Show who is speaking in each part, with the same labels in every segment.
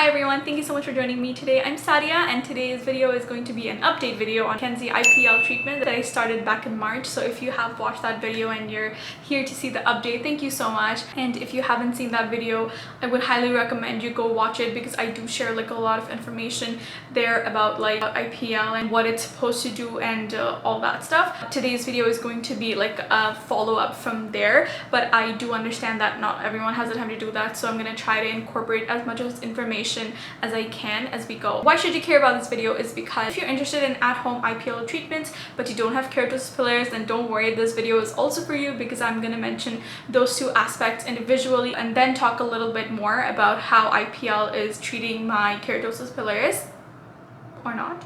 Speaker 1: Hi everyone, thank you so much for joining me today. I'm Sadia and today's video is going to be an update video on Kenzzi IPL treatment that I started back in March. So if you have watched that video and you're here to see the update, thank you so much. And if you haven't seen that video, I would highly recommend you go watch it because I do share like a lot of information there about like IPL and what it's supposed to do and all that stuff. Today's video is going to be like a follow-up from there, but I do understand that not everyone has the time to do that, so I'm gonna try to incorporate as much of this information as I can as we go. Why should you care about this video is because if you're interested in at-home IPL treatments but you don't have keratosis pilaris, then don't worry, this video is also for you because I'm going to mention those two aspects individually and then talk a little bit more about how IPL is treating my keratosis pilaris or not.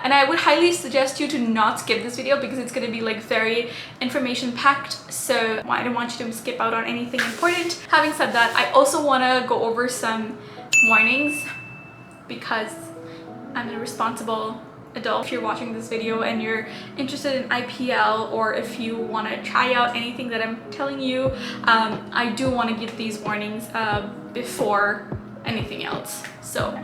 Speaker 1: And I would highly suggest you to not skip this video because it's going to be like very information packed, so I don't want you to skip out on anything important. Having said that, I also want to go over some warnings because I'm a responsible adult. If you're watching this video and you're interested in IPL or if you want to try out anything that I'm telling you, I do want to give these warnings before anything else. So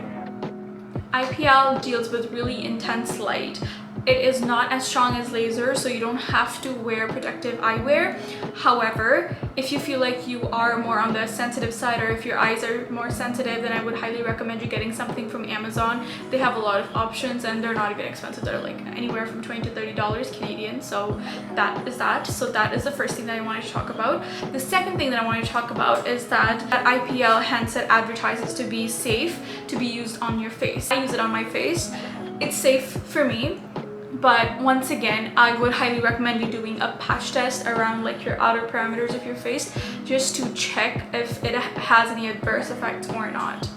Speaker 1: IPL deals with really intense light. It is not as strong as laser, so you don't have to wear protective eyewear. However, if you feel like you are more on the sensitive side or if your eyes are more sensitive, then I would highly recommend you getting something from Amazon. They have a lot of options and they're not even expensive. They're like anywhere from $20 to $30 Canadian, so that is that. So that is the first thing that I wanted to talk about. The second thing that I wanted to talk about is that IPL handset advertises to be safe to be used on your face. I use it on my face. It's safe for me. But once again, I would highly recommend you doing a patch test around like your outer parameters of your face just to check if it has any adverse effects or not.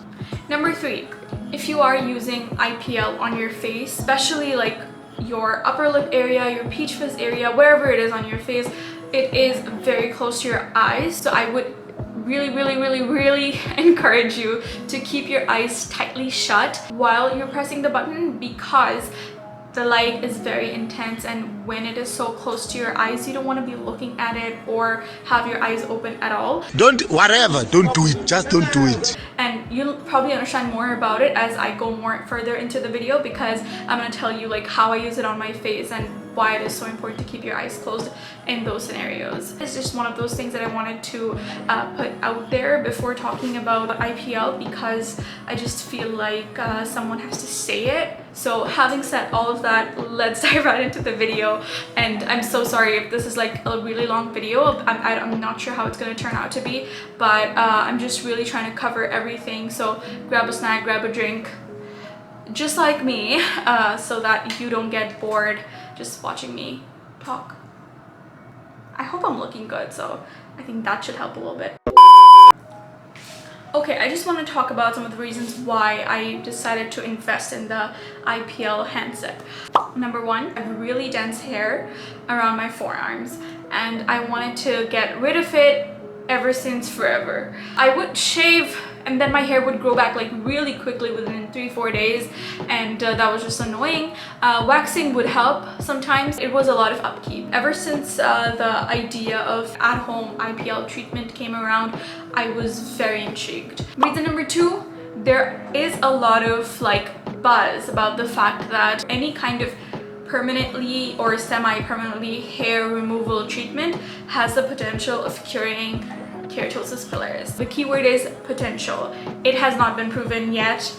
Speaker 1: Number 3, if you are using IPL on your face, especially like your upper lip area, your peach fizz area, wherever it is on your face, it is very close to your eyes. So I would really encourage you to keep your eyes tightly shut while you're pressing the button because the light is very intense, and when it is so close to your eyes, you don't want to be looking at it or have your eyes open at all.
Speaker 2: Don't do it, just don't do it.
Speaker 1: And you'll probably understand more about it as I go more further into the video because I'm going to tell you like how I use it on my face and why it is so important to keep your eyes closed in those scenarios. It's just one of those things that I wanted to put out there before talking about IPL because I just feel like someone has to say it. So having said all of that, let's dive right into the video. And I'm so sorry if this is like a really long video. I'm not sure how it's going to turn out to be, but I'm just really trying to cover everything. So grab a snack, grab a drink, just like me, so that you don't get bored just watching me talk. I hope I'm looking good, so I think that should help a little bit. Okay, I just want to talk about some of the reasons why I decided to invest in the IPL handset. Number 1, I have really dense hair around my forearms and I wanted to get rid of it ever since forever. I would shave and then my hair would grow back like really quickly within 3-4 days, and that was just annoying. Waxing would help sometimes. It was a lot of upkeep. Ever since the idea of at-home IPL treatment came around, I was very intrigued. Reason number 2, there is a lot of like buzz about the fact that any kind of permanently or semi-permanently hair removal treatment has the potential of curing keratosis pilaris. The keyword is potential. It has not been proven yet.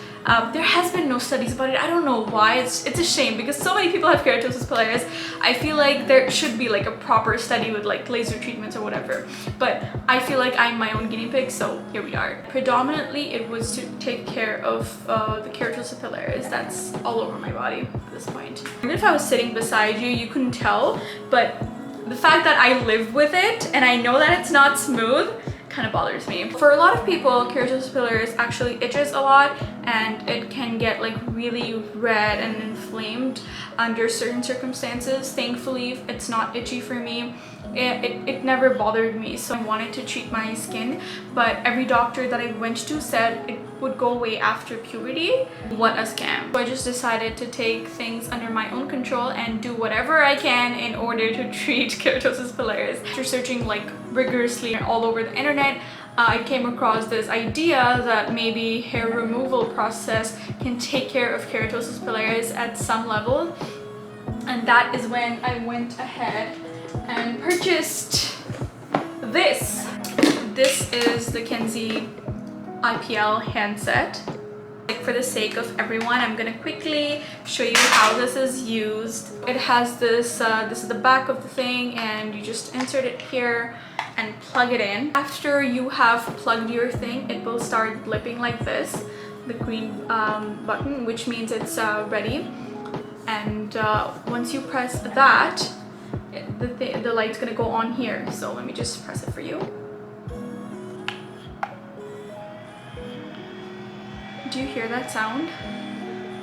Speaker 1: There has been no studies about it. I don't know why. It's a shame because so many people have keratosis pilaris. I feel like there should be like a proper study with like laser treatments or whatever, but I feel like I'm my own guinea pig, so here we are. Predominantly it was to take care of the keratosis pilaris that's all over my body at this point. Even if I was sitting beside you, you couldn't tell, but the fact that I live with it and I know that it's not smooth kind of bothers me. For a lot of people, keratosis pilaris actually itches a lot and it can get like really red and inflamed under certain circumstances. Thankfully, it's not itchy for me. It never bothered me, so I wanted to treat my skin, but every doctor that I went to said it would go away after puberty. What a scam. So I just decided to take things under my own control and do whatever I can in order to treat keratosis pilaris. After searching like rigorously all over the internet, I came across this idea that maybe hair removal process can take care of keratosis pilaris at some level, and that is when I went ahead and purchased this. This is the Kenzzi IPL handset. For the sake of everyone, I'm gonna quickly show you how this is used. It has this, this is the back of the thing, and you just insert it here and plug it in. After you have plugged your thing, it will start blipping like this, the green button, which means it's ready. And once you press that, the light's gonna go on here. So let me just press it for you. Do you hear that sound?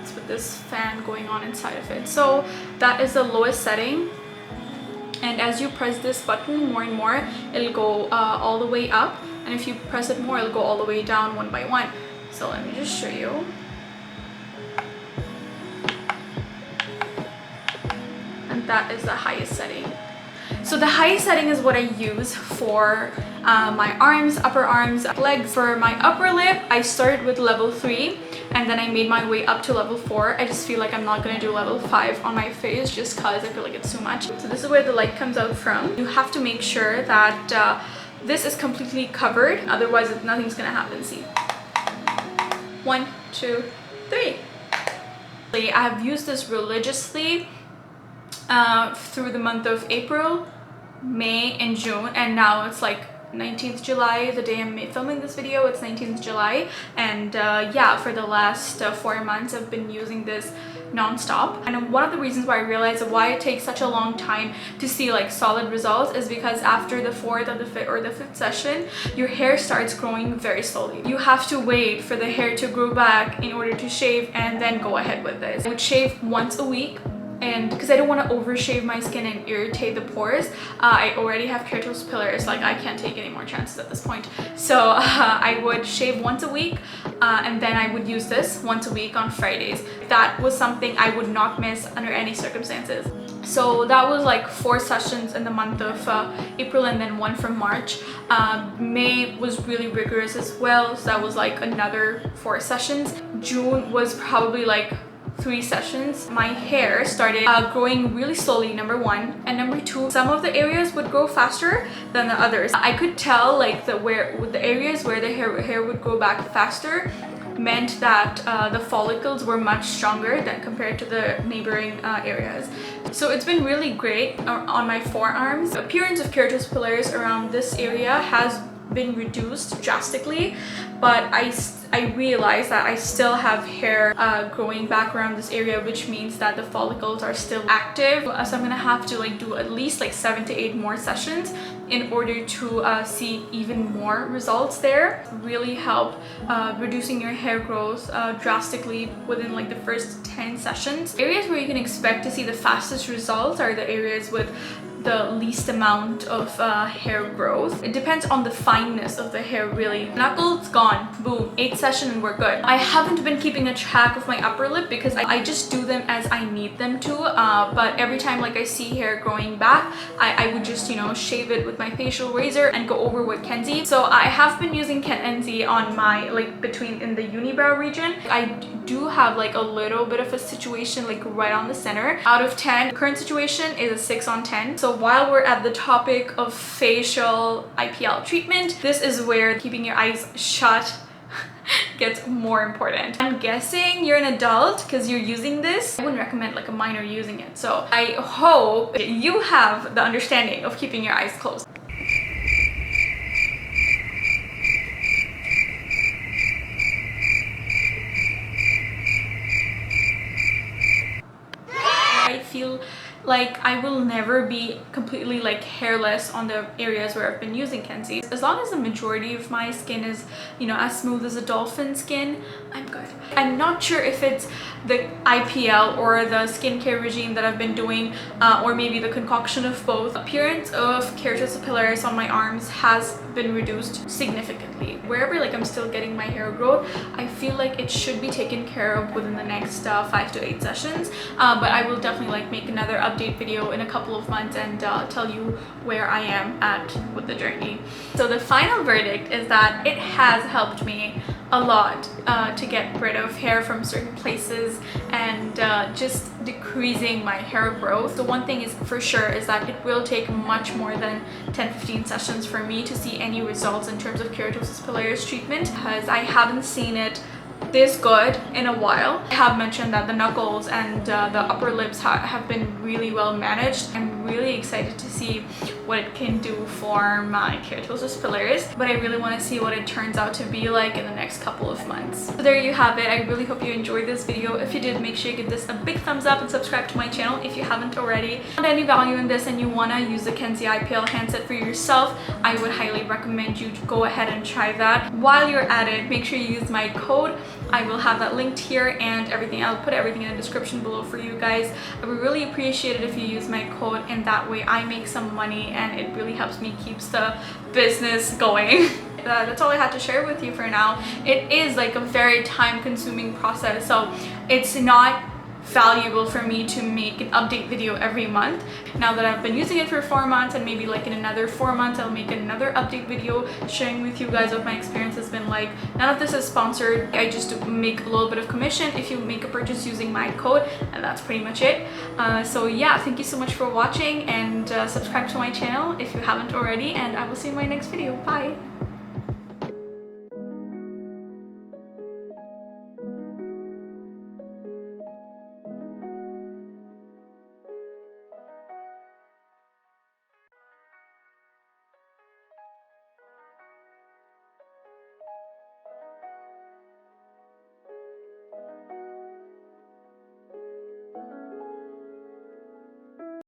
Speaker 1: It's with this fan going on inside of it. So that is the lowest setting, and as you press this button more and more, it'll go all the way up, and if you press it more, it'll go all the way down one by one. So let me just show you. And that is the highest setting. So the highest setting is what I use for my arms, upper arms, legs. For my upper lip, I started with level 3 and then I made my way up to level 4. I just feel like I'm not gonna do level 5 on my face just cause I feel like it's too much. So this is where the light comes out from. You have to make sure that this is completely covered, otherwise nothing's gonna happen. See? 1, 2, 3. I have used this religiously through the month of April, May, and June, and now it's like 19th July, the day I'm filming this video. It's 19th July, and yeah, for the last 4 months I've been using this non-stop. And one of the reasons why I realized why it takes such a long time to see like solid results is because after the 4th or the 5th session, your hair starts growing very slowly. You have to wait for the hair to grow back in order to shave and then go ahead with this. I would shave once a week, and because I don't want to overshave my skin and irritate the pores. I already have keratosis pilaris, like I can't take any more chances at this point. So I would shave once a week, and then I would use this once a week on Fridays. That was something I would not miss under any circumstances. So that was like 4 sessions in the month of April, and then 1 from March. May was really rigorous as well, so that was like another 4 sessions. June was probably like 3 sessions. My hair started growing really slowly, number 1, and number 2, some of the areas would grow faster than the others. I could tell like the areas where the hair would grow back faster meant that the follicles were much stronger than compared to the neighboring areas. So it's been really great on my forearms. The appearance of keratosis pilaris around this area has been reduced drastically, but I realized that I still have hair growing back around this area, which means that the follicles are still active. So I'm gonna have to like do at least like 7 to 8 more sessions in order to see even more results there. Really help reducing your hair growth drastically within like the first 10 sessions. Areas where you can expect to see the fastest results are the areas with the least amount of hair growth. It depends on the fineness of the hair, really. Knuckles gone, boom, 8 sessions and we're good. I haven't been keeping a track of my upper lip because I just do them as I need them to, but every time like I see hair growing back, I would just, you know, shave it with my facial razor and go over with Kenzzi. So I have been using Kenzzi on my like in the unibrow region. I do have like a little bit of a situation like right on the center. Out of 10, the current situation is a 6 on 10. So while we're at the topic of facial IPL treatment, this is where keeping your eyes shut gets more important. I'm guessing you're an adult because you're using this. I wouldn't recommend like a minor using it. So I hope you have the understanding of keeping your eyes closed. I feel like I will never be completely like hairless on the areas where I've been using Kenzzi. As long as the majority of my skin is, you know, as smooth as a dolphin skin, I'm good. I'm not sure if it's the IPL or the skincare regime that I've been doing, or maybe the concoction of both. Appearance of keratosis pilaris on my arms has been reduced significantly. Wherever like I'm still getting my hair growth, I feel like it should be taken care of within the next 5 to 8 sessions. But I will definitely like make another update video in a couple of months and tell you where I am at with the journey. So the final verdict is that it has helped me a lot to get rid of hair from certain places and just decreasing my hair growth. The one thing is for sure is that it will take much more than 10-15 sessions for me to see any results in terms of keratosis pilaris treatment, because I haven't seen it this good in a while. I have mentioned that the knuckles and the upper lips have been really well managed. I'm really excited to see what it can do for my keratosis pilaris, but I really want to see what it turns out to be like in the next couple of months. So there you have it. I really hope you enjoyed this video. If you did, make sure you give this a big thumbs up and subscribe to my channel if you haven't already. If you found any value in this and you want to use the Kenzzi IPL handset for yourself, I would highly recommend you to go ahead and try that. While you're at it, make sure you use my code. I will have that linked here and everything. I'll put everything in the description below for you guys. I would really appreciate it if you use my code, and that way I make some money and it really helps me keeps the business going. That's all I had to share with you for now. It is like a very time-consuming process, so it's not valuable for me to make an update video every month. Now that I've been using it for 4 months, and maybe like in another 4 months I'll make another update video sharing with you guys what my experience has been like. None of this is sponsored. I just make a little bit of commission if you make a purchase using my code, and that's pretty much it. So yeah, thank you so much for watching, and subscribe to my channel if you haven't already, and I will see you in my next video. Bye.